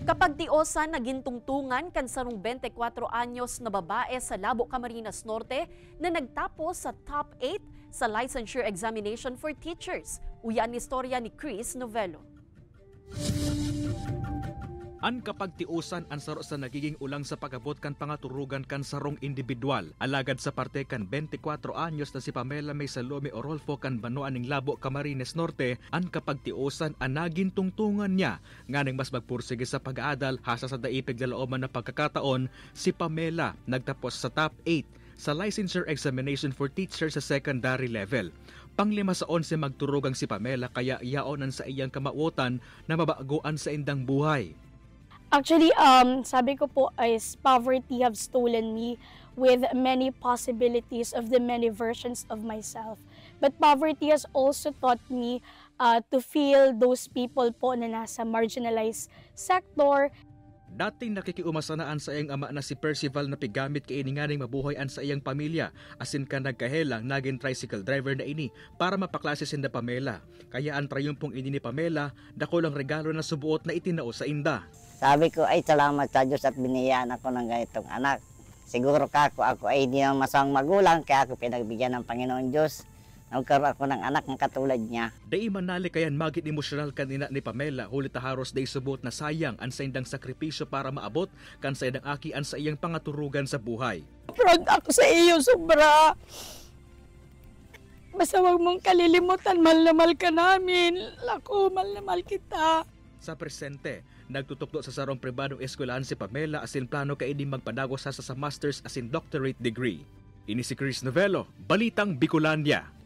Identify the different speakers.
Speaker 1: Kapag tiosan naging tungtungan kan sarong 24 anyos na babae sa Labo, Camarines Norte na nagtapos sa top 8 sa licensure examination for teachers. Uyan ni istorya ni Chris Novello.
Speaker 2: An kapagtiusan ang saro sa nagiging ulang sa pagabot kan pangaturugan kan sarong individual. Alagad sa parte kan 24 anyos na si Pamela May Salome Orolfo kan Banuan ning Labo, Camarines Norte, ang kapagtiusan ang naging tungtungan niya. Nganing mas magpursige sa pag-aadal hasa sa daipig lalooban na pagkakataon, si Pamela nagtapos sa top 8 sa licensure examination for teachers sa secondary level. Panglima sa 11 magturugang si Pamela kaya yaonan sa iyang kamauotan na mabaguan sa indang buhay.
Speaker 3: Actually, sabi ko po is poverty have stolen me with many possibilities of the many versions of myself. But poverty has also taught me to feel those people po na nasa marginalized sector.
Speaker 2: Dating nakikiumasanaan sa iyang ama na si Percival na pigamit kay ini nganing mabuhayan sa iyang pamilya, asin ka nagkahelang naging tricycle driver na ini para mapaklase sinda Pamela. Kaya ang trayumpong ini ni Pamela, dako lang regalo na subuot na itinao sa inda.
Speaker 4: Sabi ko ay salamat sa Diyos at biniyaan ako ng ganitong anak. Siguro ako ay hindi naman masawang magulang kaya ako pinagbigyan ng Panginoon Diyos. Nagkaroon ako ng anak na katulad niya.
Speaker 2: Dai manali kayan magit emosyonal kanina ni Pamela, hulit haros day subot na sayang ang sa indang sakripisyo para maabot kan sa indang aki an sa iyang pangaturugan sa buhay.
Speaker 3: Proud ako sa iyo, sobra. Basta wag mong kalilimutan, mahal na mahal ka namin. Lako, mahal na mahal kita.
Speaker 2: Sa presente, nagtutukdo sa sarong pribadong eskwelahan si Pamela asin plano kay ini magpadagos sa master's asin doctorate degree. Ini si Chris Novello, Balitang Bicolandia.